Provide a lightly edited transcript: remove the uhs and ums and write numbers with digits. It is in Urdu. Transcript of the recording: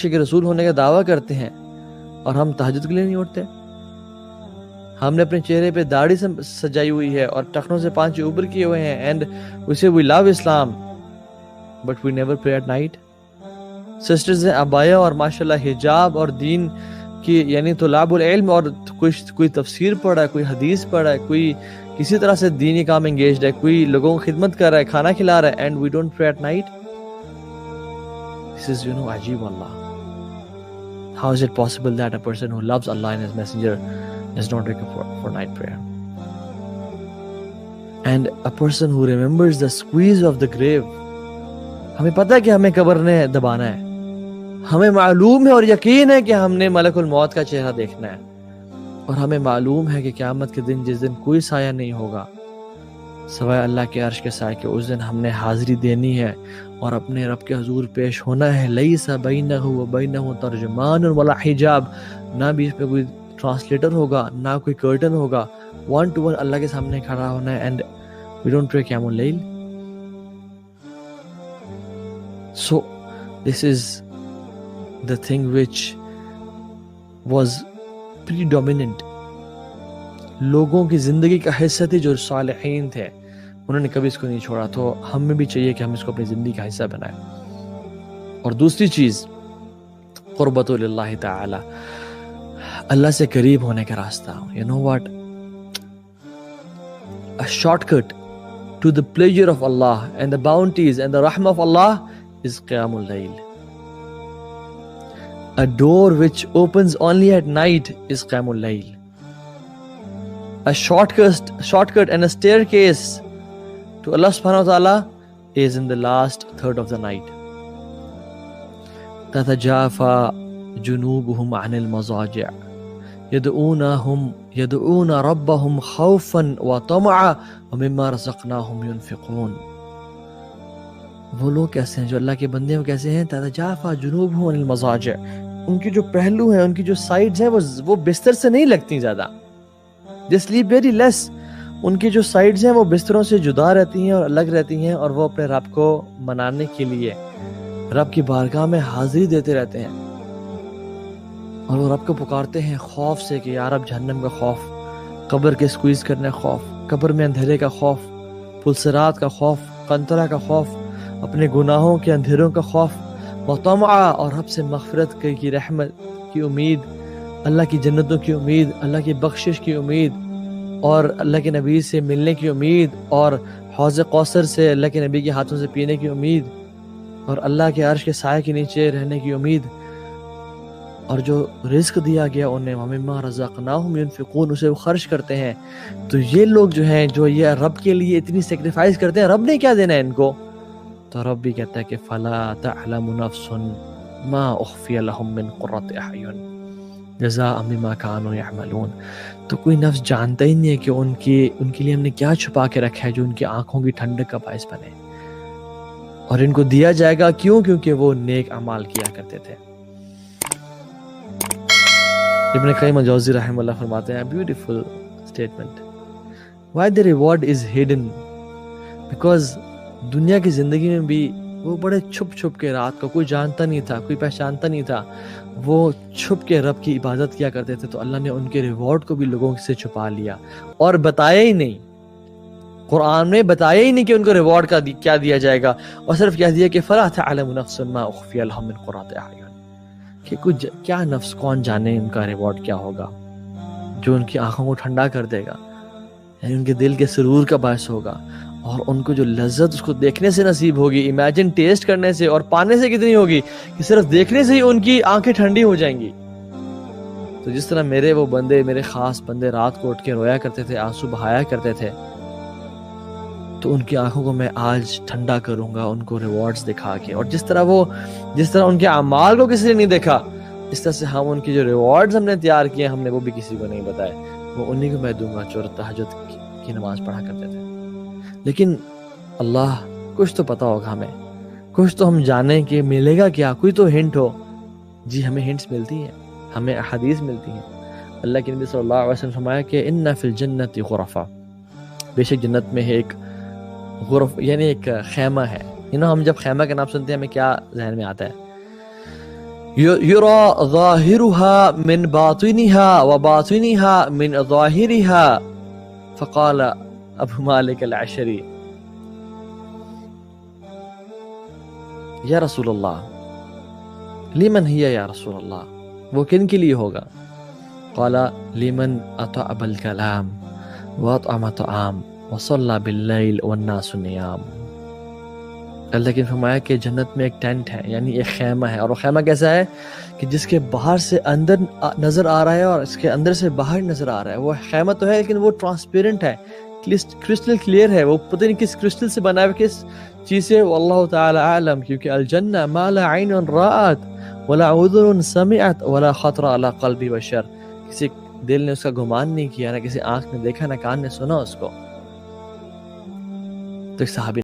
کے رسول ہونے کا دعویٰ کرتے ہیں اور ہم تہجد کے لیے نہیں اٹھتے. ہم نے اپنے چہرے پہ داڑھی سجائی ہوئی ہے اور ٹخنوں سے 5 اوپر کیے ہوئے ہیں, اینڈ وی سے وی لو Islam but we never pray at night. Sisters ہیں ابایا اور ماشاءاللہ حجاب اور دین کی یعنی طلاب العلم اور کوئی تفسیر پڑھا ہے, کوئی حدیث پڑھا ہے, کوئی کسی طرح سے دینی کام انگیجڈ ہے, کوئی لوگوں کی خدمت کر رہا ہے, کھانا کھلا رہا ہے, and we don't pray at night. دس از عجیب اللہ. How is it possible that a person who loves Allah and His Messenger does not wake up for night prayer? And a person who remembers the squeeze of the grave. ہمیں پتہ ہے کہ ہمیں قبر نے دبانا ہے, ہمیں معلوم ہے اور یقین ہے کہ ہم نے ملک الموت کا چہرہ دیکھنا ہے, اور ہمیں معلوم ہے کہ قیامت کے دن جس دن کوئی سایہ نہیں ہوگا سوائے اللہ کے عرش کے سائے کے, اس دن ہم نے حاضری دینی ہے اور اپنے رب کے حضور پیش ہونا ہے. لیس بینہ و بینہ ترجمان ولا حجاب, نہ بیچ میں کوئی ٹرانسلیٹر ہوگا نہ کوئی کرٹن ہوگا, 1 to 1 اللہ کے سامنے کھڑا ہونا ہے. اینڈ وی ڈونٹ پرے قیام اللیل. So this is the thing which was predominant. لوگوں کی زندگی کا حصہ تھی جو صالحین تھے, انہوں نے کبھی اس کو نہیں چھوڑا. تو ہمیں بھی چاہیے کہ ہم اس کو اپنی زندگی کا حصہ بنائیں. اور دوسری چیز قربت اللہ تعالی, اللہ سے قریب ہونے کا راستہ. You know what? A shortcut to the pleasure of Allah and the bounties and the rahmah of Allah is Qiyamul Layl. A door which opens only at night is Qiyamul Layl. A shortcut and a staircase to Allah subhanahu wa ta'ala is in the last third of the night. تتجافى جنوبهم عن المضاجع يدعون ربهم خوفا وطمعا ومما رزقناهم ينفقون. وہ لوگ کیسے ہیں جو اللہ کے بندے ہیں, کیسے ہیں؟ تتجافى جنوبهم عن المضاجع, ان کی جو پہلو ہیں, ان کی جو سائیڈز ہیں وہ بستر سے نہیں لگتی زیادہ. They sleep very less. ان کی جو سائیڈز ہیں وہ بستروں سے جدا رہتی ہیں اور الگ رہتی ہیں, اور وہ اپنے رب کو منانے کے لیے رب کی بارگاہ میں حاضری دیتے رہتے ہیں, اور وہ رب کو پکارتے ہیں خوف سے کہ یا رب جہنم کا خوف, قبر کے سکویز کرنے کا خوف, قبر میں اندھیرے کا خوف, پلسرات کا خوف, قنطرہ کا خوف, اپنے گناہوں کے اندھیروں کا خوف, وطمعا, اور رب سے مغفرت کی رحمت کی امید, اللہ کی جنتوں کی امید, اللہ کی بخشش کی امید, اور اللہ کے نبی سے ملنے کی امید, اور حوض کوثر سے اللہ کے نبی کے ہاتھوں سے پینے کی امید, اور اللہ کے عرش کے سائے کے نیچے رہنے کی امید, اور جو رزق دیا گیا انہیں وَمِمَّا رَزَقْنَاهُمْ يُنْفِقُونَ, اسے وہ خرچ کرتے ہیں. تو یہ لوگ جو ہیں جو یہ رب کے لیے اتنی سیکریفائز کرتے ہیں, رب نے کیا دینا ہے ان کو؟ تو رب بھی کہتا ہے کہ فَلَا تَعْلَمُ نَفْسٌ مَا أُخْفِيَ لَهُم مِّن قُرَّةِ أَعْيُنٍ جزاء بما كانوا يعملون. تو کوئی نفس جانتا ہی نہیں ہے کہ ان کے لیے ہم نے کیا چھپا کے رکھا ہے جو ان کی آنکھوں کی ٹھنڈک کا باعث بنے, اور ان کو دیا جائے گا. کیوں؟ کیونکہ وہ نیک اعمال کیا کرتے تھے. ابن قیم الجوزی رحمہ اللہ فرماتے ہیں beautiful statement, why the reward is hidden, because دنیا کی زندگی میں بھی وہ بڑے چھپ کے, رات کو کوئی جانتا نہیں تھا, کوئی پہچانتا نہیں تھا, وہ چھپ کے رب کی عبادت کیا کرتے تھے. تو اللہ نے ان کے ریوارڈ کو بھی لوگوں سے چھپا لیا اور بتایا ہی نہیں, قرآن میں بتایا ہی نہیں کہ ان کو ریوارڈ کا کیا دیا جائے گا, اور صرف کہہ دیا کہ فَلَا تَعْلَمُ نَفْسٌ مَا أُخْفِيَ لَهُم مِّن قُرَّةِ أَعْيُنٍ, کہ کچھ کیا نفس کون جانے ان کا ریوارڈ کیا ہوگا جو ان کی آنکھوں کو ٹھنڈا کر دے گا, یعنی ان کے دل کے سرور کا باعث ہوگا, اور ان کو جو لذت اس کو دیکھنے سے نصیب ہوگی, امیجن ٹیسٹ کرنے سے اور پانے سے کتنی ہوگی کہ صرف دیکھنے سے ہی ان کی آنکھیں ٹھنڈی ہو جائیں گی. تو جس طرح میرے وہ بندے, میرے خاص بندے رات کو اٹھ کے رویا کرتے تھے, آنسو بہایا کرتے تھے, تو ان کی آنکھوں کو میں آج ٹھنڈا کروں گا ان کو ریوارڈز دکھا کے. اور جس طرح ان کے اعمال کو کسی نے نہیں دیکھا, اس طرح سے ہم ان کی جو ریوارڈز ہم نے تیار کیے ہم نے وہ بھی کسی کو نہیں بتائے, وہ انہی کو میں دوں گا جو تہجد کی نماز پڑھا کرتے تھے. لیکن اللہ کچھ تو پتا ہوگا ہمیں, کچھ تو ہم جانیں کہ ملے گا کیا, کوئی تو ہنٹ ہو. جی ہمیں ہنٹس ملتی ہیں, ہمیں احادیث ملتی ہیں. اللہ کے نبی صلی اللہ علیہ وسلم فرمایا کہ ان فی الجنت غرفہ, بے شک جنت میں ہے ایک غرف, یعنی ایک خیمہ ہے. ہم جب خیمہ کا نام سنتے ہیں ہمیں کیا ذہن میں آتا ہے؟ يرى ظاهرها من باطنها وباطنها من ظاهرها. فقال ابو مالک العشری یا رسول اللہ لمن هي یا رسول اللہ، وہ کن کے لیے ہوگا؟ قال لمن اطعب الکلام واطعم طعام وصلى باللیل والناس نیام. اللہ کی فرمایا کہ جنت میں ایک ٹینٹ ہے، یعنی ایک خیمہ ہے، اور وہ خیمہ کیسا ہے کہ جس کے باہر سے اندر نظر آ رہا ہے اور اس کے اندر سے باہر نظر آ رہا ہے. وہ خیمہ تو ہے لیکن وہ ٹرانسپیرنٹ ہے، کرسٹل کلیئر ہے، وہ پتہ نہیں کس کرسٹل سے بنا ہے، کس چیز سے، واللہ تعالی اعلم. کیونکہ الجنہ ما لا عین رأت ولا اذن سمعت ولا خطر علی قلب بشر. کسی دل نے اس کا گمان نہیں کیا، نہ کسی آنکھ نے دیکھا، نہ کان نے سنا اس کو. تو ایک صحابی